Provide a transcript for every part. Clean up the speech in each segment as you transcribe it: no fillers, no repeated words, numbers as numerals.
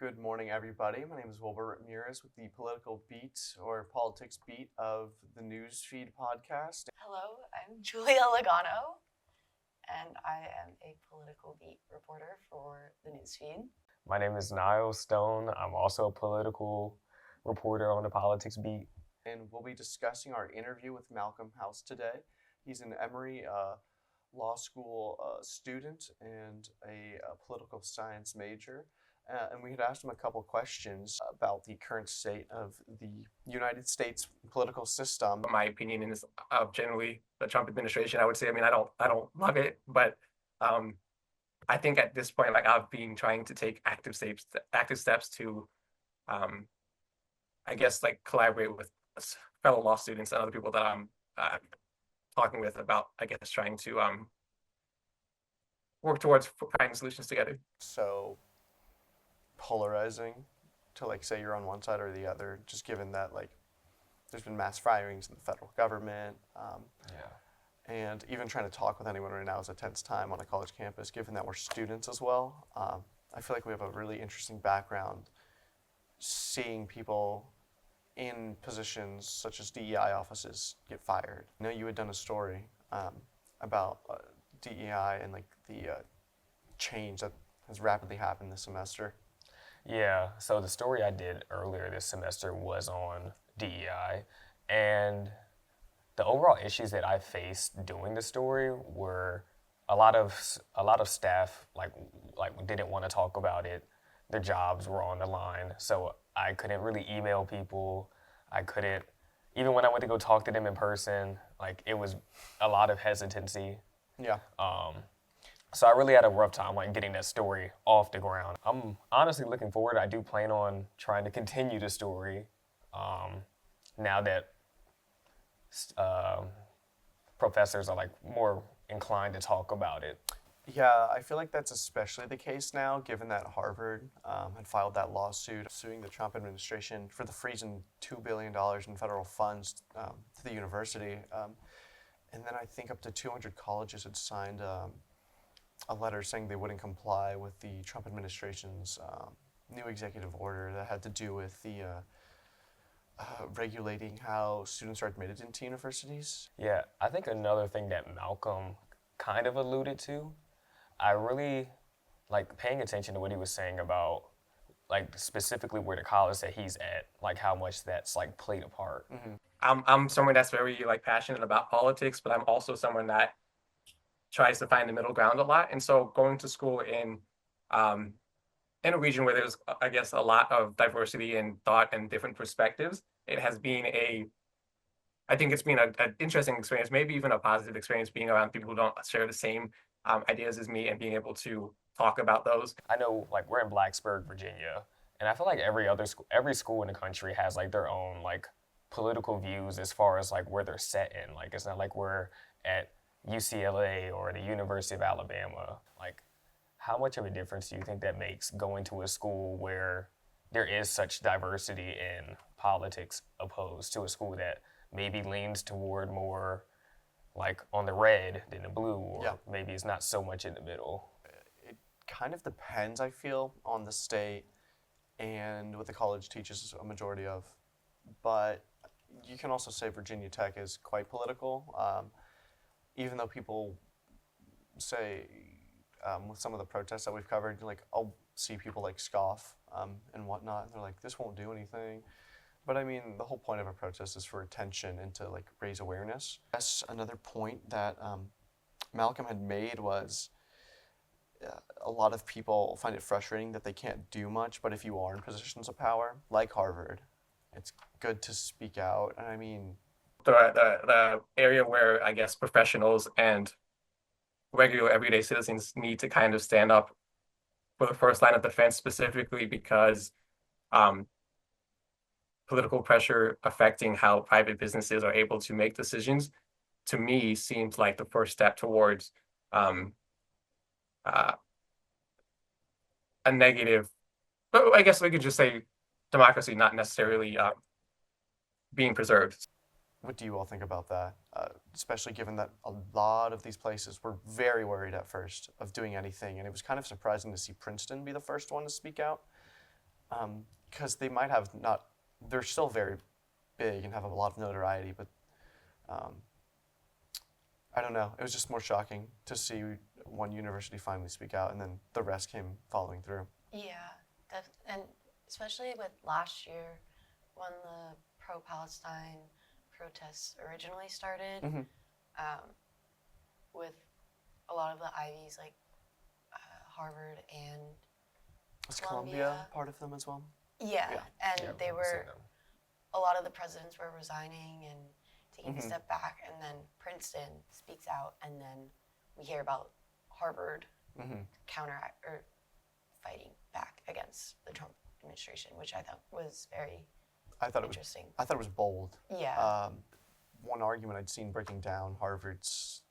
Good morning, everybody. My name is Wilbur Ramirez with the political beat or politics beat of the Newsfeed podcast. Hello, I'm Julia Logano, and I am a political beat reporter for the Newsfeed. My name is Niall Stone. I'm also a political reporter on the politics beat. And we'll be discussing our interview with Malcolm House today. He's an Emory Law School student and a political science major. And we had asked him a couple questions about the current state of the United States political system. My opinion is generally the Trump administration. I would say, I don't love it, but I think at this point, I've been trying to take active steps to, collaborate with fellow law students and other people that I'm talking with about, trying to work towards finding solutions together. So polarizing to say you're on one side or the other, just given that there's been mass firings in the federal government. And even trying to talk with anyone right now is a tense time on a college campus, given that we're students as well. I feel like we have a really interesting background seeing people in positions such as D.E.I. offices get fired. I know you had done a story about D.E.I. and the change that has rapidly happened this semester. Yeah, so the story I did earlier this semester was on D.E.I. and the overall issues that I faced doing the story were a lot of staff didn't want to talk about it. Their jobs were on the line, so I couldn't really email people. I couldn't, even when I went to go talk to them in person, it was a lot of hesitancy. Yeah. So I really had a rough time getting that story off the ground. I'm honestly looking forward. I do plan on trying to continue the story now that professors are more inclined to talk about it. Yeah, I feel like that's especially the case now, given that Harvard had filed that lawsuit suing the Trump administration for the freezing $2 billion in federal funds to the university. And then I think up to 200 colleges had signed a letter saying they wouldn't comply with the Trump administration's new executive order that had to do with the regulating how students are admitted into universities. Yeah, I think another thing that Malcolm kind of alluded to, I really paying attention to what he was saying about specifically where the college that he's at, how much that's played a part. Mm-hmm. I'm someone that's very passionate about politics, but I'm also someone that tries to find the middle ground a lot. And so going to school in a region where there's, a lot of diversity in thought and different perspectives, it has been I think it's been an interesting experience, maybe even a positive experience, being around people who don't share the same ideas as me and being able to talk about those. I know we're in Blacksburg, Virginia, and I feel like every school in the country has their own political views as far as where they're set in. It's not like we're at UCLA or the University of Alabama. How much of a difference do you think that makes going to a school where there is such diversity in politics opposed to a school that maybe leans toward more on the red than the blue, or maybe it's not so much in the middle? It kind of depends, I feel, on the state and what the college teaches a majority of. But you can also say Virginia Tech is quite political. Even though people say with some of the protests that we've covered, I'll see people scoff and whatnot. And they're like, this won't do anything. But I mean, the whole point of a protest is for attention and to raise awareness. Yes, another point that Malcolm had made was a lot of people find it frustrating that they can't do much, but if you are in positions of power, like Harvard, it's good to speak out. And I mean, the area where professionals and regular everyday citizens need to kind of stand up for the first line of defense, specifically because political pressure affecting how private businesses are able to make decisions, to me, seems like the first step towards a negative, but I guess we could just say democracy not necessarily being preserved. What do you all think about that? Especially given that a lot of these places were very worried at first of doing anything, and it was kind of surprising to see Princeton be the first one to speak out. because they might have not. They're still very big and have a lot of notoriety, but I don't know. It was just more shocking to see one university finally speak out, and then the rest came following through. Yeah, and especially with last year when the pro-Palestine protests originally started, Mhm. with a lot of the Ivies like Harvard and Was Columbia. Columbia part of them as well? Yeah, Yeah. and Yeah, they we've seen were them. a lot of the presidents were resigning and taking a Mhm. step back, and then Princeton speaks out, and then we hear about Harvard Hmm. counteract or fighting back against the Trump administration, which I thought was very I thought it was. interesting. I thought it was bold. Yeah. One argument I'd seen breaking down Harvard's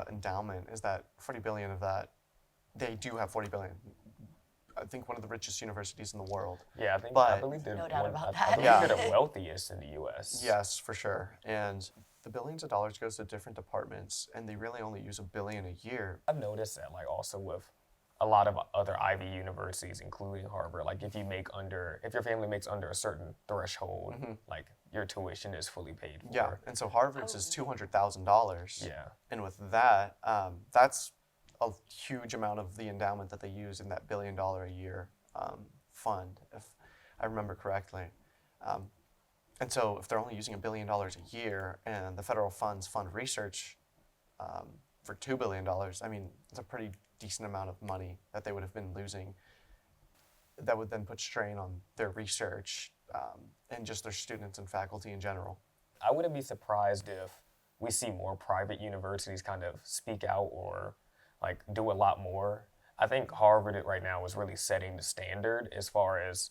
endowment is that 40 billion of that, they do have 40 billion. I think one of the richest universities in the world. Yeah, I But- believe they're No doubt one, about I that. believe Yeah. they're the wealthiest in the U.S. Yes, for sure. And the billions of dollars goes to different departments, and they really only use $1 billion a year. I've noticed that like also with a lot of other Ivy universities, including Harvard, like if your family makes under a certain threshold, like your tuition is fully paid for. Yeah, and so Harvard's is Oh, really? $200,000. Yeah. And with that, that's a huge amount of the endowment that they use in that $1 billion a year fund, if I remember correctly. And so if they're only using $1 billion a year and the federal funds fund research for $2 billion, I mean, it's a pretty decent amount of money that they would have been losing that would then put strain on their research and just their students and faculty in general. I wouldn't be surprised if we see more private universities kind of speak out or like do a lot more. I think Harvard right now is really setting the standard as far as,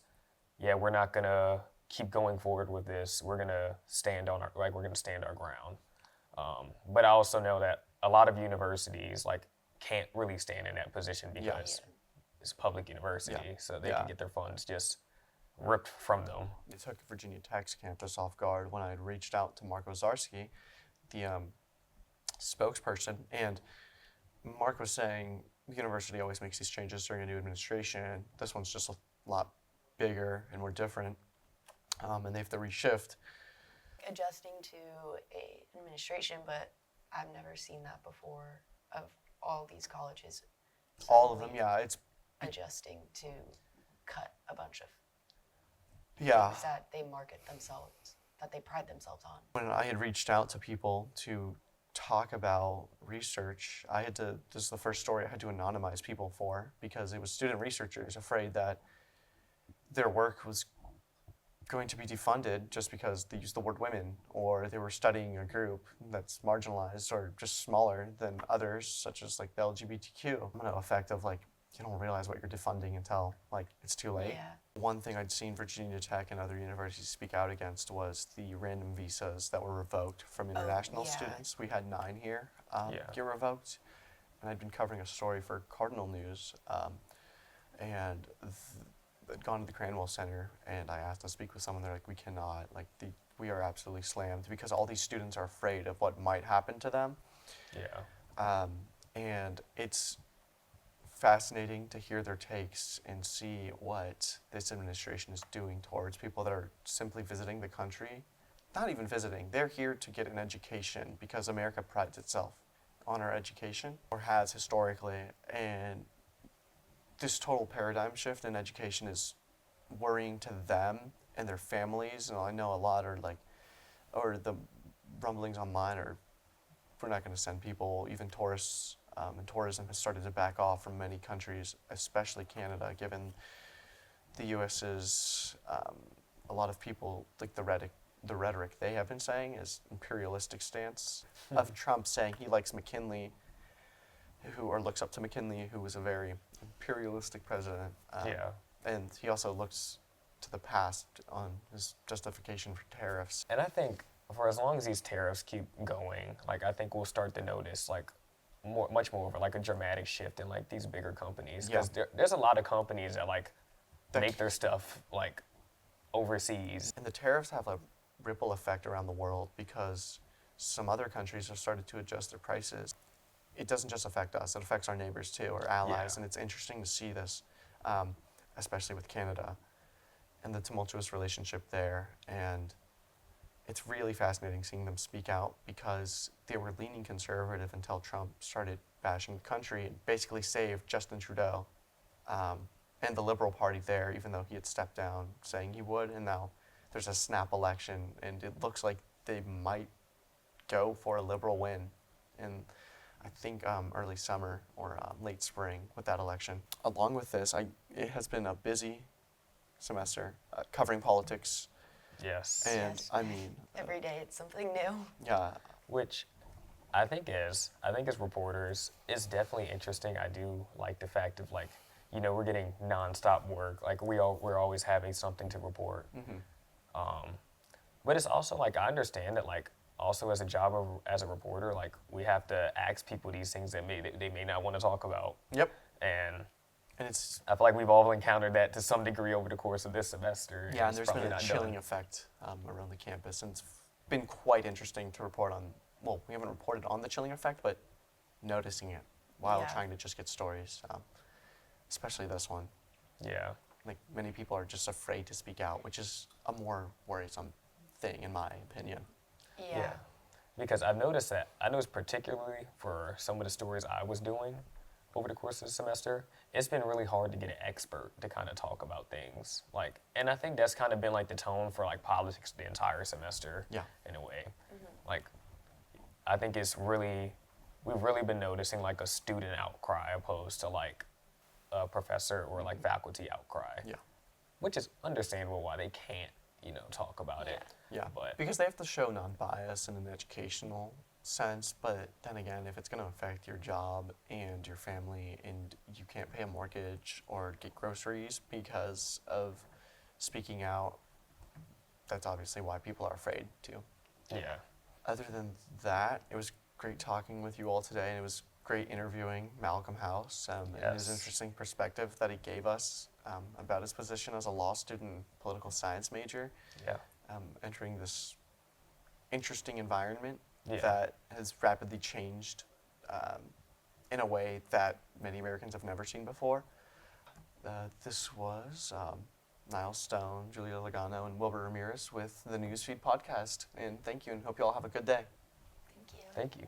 yeah, we're not gonna keep going forward with this. We're gonna stand our ground. But I also know that a lot of universities like can't really stand in that position because it's public university, so they Yeah. can get their funds just ripped from them. It took Virginia Tech's campus off guard when I had reached out to Mark Ozarski, the spokesperson, and Mark was saying the university always makes these changes during a new administration. This one's just a lot bigger and more different, and they have to reshift. Adjusting to a administration, but I've never seen that before of all these colleges. All of them, suddenly yeah. It's adjusting to cut a bunch of yeah. things that they market themselves, that they pride themselves on. When I had reached out to people to talk about research, this is the first story I had to anonymize people for because it was student researchers afraid that their work was going to be defunded just because they used the word women or they were studying a group that's marginalized or just smaller than others, such as like the LGBTQ. Effect of like, you don't realize what you're defunding until like it's too late. Yeah. One thing I'd seen Virginia Tech and other universities speak out against was the random visas that were revoked from international yeah. students. We had 9 here Yeah. get revoked, and I'd been covering a story for Cardinal News, and I'd gone to the Cranwell Center, and I asked to speak with someone. They're like, we cannot, we are absolutely slammed because all these students are afraid of what might happen to them. Yeah. And it's fascinating to hear their takes and see what this administration is doing towards people that are simply visiting the country. Not even visiting, they're here to get an education because America prides itself on our education, or has historically, and this total paradigm shift in education is worrying to them and their families. And I know a lot are like, or the rumblings online are, we're not going to send people, even tourists, and tourism has started to back off from many countries, especially Canada, given the U.S.'s, a lot of people, like the rhetoric they have been saying is imperialistic stance of Trump saying he likes McKinley, or looks up to McKinley, who was a very imperialistic president. Yeah. And he also looks to the past on his justification for tariffs. And I think for as long as these tariffs keep going, like I think we'll start to notice like much more of like a dramatic shift in like these bigger companies because there's a lot of companies that like That make their stuff like overseas. And the tariffs have a ripple effect around the world because some other countries have started to adjust their prices. It doesn't just affect us, it affects our neighbors too, our allies, Yeah. and it's interesting to see this, especially with Canada. and the tumultuous relationship there. And it's really fascinating seeing them speak out because they were leaning conservative until Trump started bashing the country and basically saved Justin Trudeau and the Liberal Party there, even though he had stepped down saying he would. And now there's a snap election, and it looks like they might go for a Liberal win in, I think, early summer or late spring with that election. Along with this, it has been a busy semester covering politics. Yes. And Yes. I mean, Every day it's something new. yeah, Which I think as reporters, it's definitely interesting. I do like the fact of like, you know, we're getting nonstop work. Like we're always having something to report. But it's also like I understand that like also as a job as a reporter, like we have to ask people these things that they may not want to talk about. yep. And And it's I feel like we've all encountered that to some degree over the course of this semester. yeah, and it's there's been probably a not chilling done. effect around the campus, and it's been quite interesting to report on. Well, we haven't reported on the chilling effect, but noticing it while Yeah. trying to just get stories, especially this one. Yeah. Like many people are just afraid to speak out, which is a more worrisome thing in my opinion. Yeah. Because I noticed particularly for some of the stories I was doing over the course of the semester, it's been really hard to get an expert to kind of talk about things. Like, and I think that's kind of been like the tone for like politics the entire semester. Yeah. In a way, like, I think we've really been noticing like a student outcry opposed to like a professor or like faculty outcry. Yeah. Which is understandable why they can't, you know, talk about it. Yeah, But because they have to show non-bias in an educational sense, but then again, if it's going to affect your job and your family and you can't pay a mortgage or get groceries because of speaking out, that's obviously why people are afraid to. yeah. Other than that, it was great talking with you all today, and it was great interviewing Malcolm House and his Yes. interesting perspective that he gave us about his position as a law student and political science major. Yeah. Entering this interesting environment Yeah. that has rapidly changed in a way that many Americans have never seen before. This was Niall Stone, Julia Logano, and Wilbur Ramirez with the Newsfeed podcast. And thank you, and hope you all have a good day. Thank you. Thank you.